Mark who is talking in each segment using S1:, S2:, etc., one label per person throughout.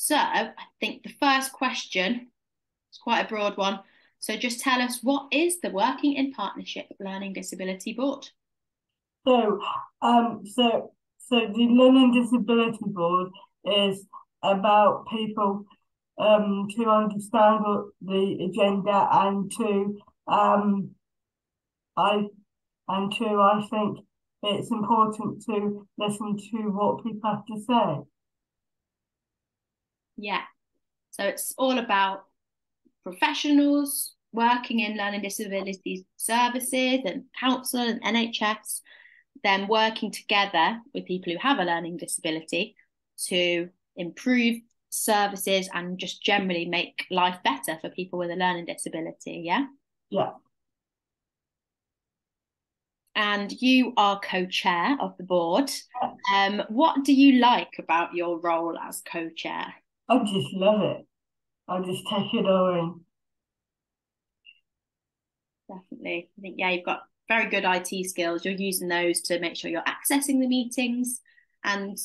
S1: So I think the first question is quite a broad one. So just tell us, what is the Working in Partnership Learning Disability Board?
S2: So, so the Learning Disability Board is about people to understand the agenda and I I think it's important to listen to what people have to say.
S1: Yeah. So it's all about professionals working in learning disabilities services and council and NHS, then working together with people who have a learning disability to improve services and just generally make life better for people with a learning disability. Yeah.
S2: Yeah,
S1: And you are co-chair of the board. What do you like about your role as co-chair?
S2: I just love it. I just take it all in.
S1: Definitely. I think, yeah, you've got very good IT skills. You're using those to make sure you're accessing the meetings. And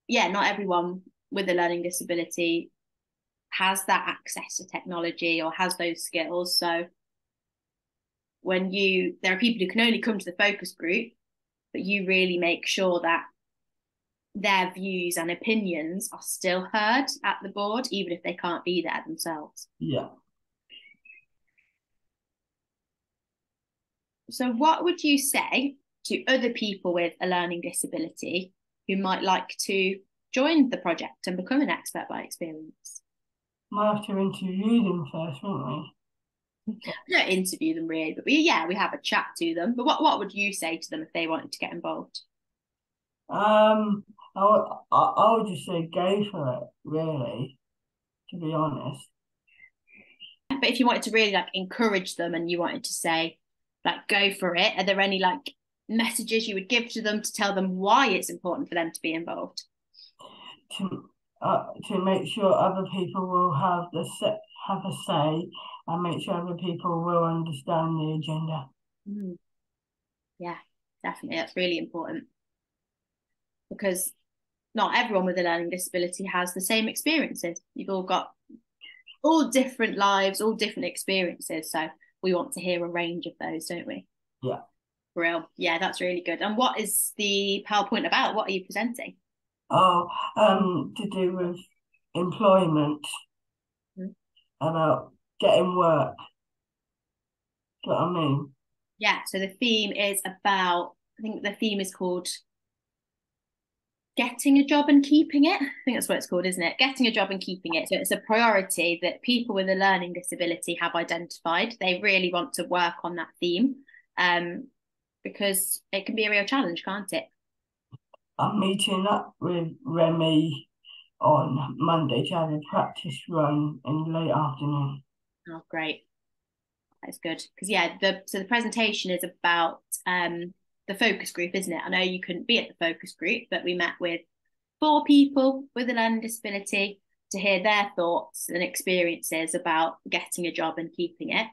S1: yeah, not everyone with a learning disability has that access to technology or has those skills. So there are people who can only come to the focus group, but you really make sure that their views and opinions are still heard at the board, even if they can't be there themselves.
S2: Yeah.
S1: So, what would you say to other people with a learning disability who might like to join the project and become an expert by experience?
S2: Might have to interview them first, won't
S1: We don't interview them really, but we have a chat to them. But what would you say to them if they wanted to get involved?
S2: we? I would just say go for it, really, to be honest.
S1: But if you wanted to really like encourage them and you wanted to say like go for it, are there any like messages you would give to them to tell them why it's important for them to be involved?
S2: To make sure other people will have a say, and make sure other people will understand the agenda.
S1: Mm, yeah, definitely. That's really important because not everyone with a learning disability has the same experiences. You've all got all different lives, all different experiences. So we want to hear a range of those, don't we?
S2: Yeah.
S1: Real. Yeah, that's really good. And what is the PowerPoint about? What are you presenting?
S2: Oh, to do with employment,
S1: Mm-hmm.
S2: about getting work. Do you know what I mean?
S1: Yeah, so the theme is about, I think the theme is called getting a job and keeping it. I think that's what it's called, isn't it? Getting a job and keeping it. So it's a priority that people with a learning disability have identified. They really want to work on that theme because it can be a real challenge, can't it?
S2: I'm meeting up with Remy on Monday to have a practice run in the late afternoon.
S1: Oh, great. That's good. Because yeah, the presentation is about the focus group, isn't it? I know you couldn't be at the focus group, but we met with 4 people with a learning disability to hear their thoughts and experiences about getting a job and keeping it.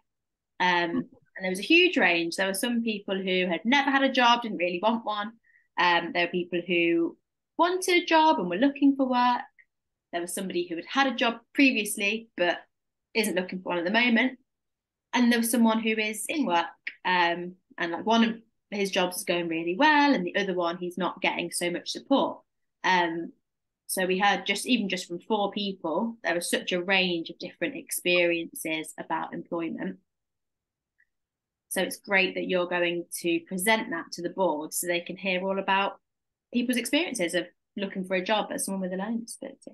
S1: And there was a huge range. There were some people who had never had a job, didn't really want one. There were people who wanted a job and were looking for work. There was somebody who had had a job previously but isn't looking for one at the moment. And there was someone who is in work, and like one of his jobs is going really well, and the other one he's not getting so much support. Um, so we heard just from 4 people, there was such a range of different experiences about employment. So it's great that you're going to present that to the board so they can hear all about people's experiences of looking for a job as someone with a learning disability.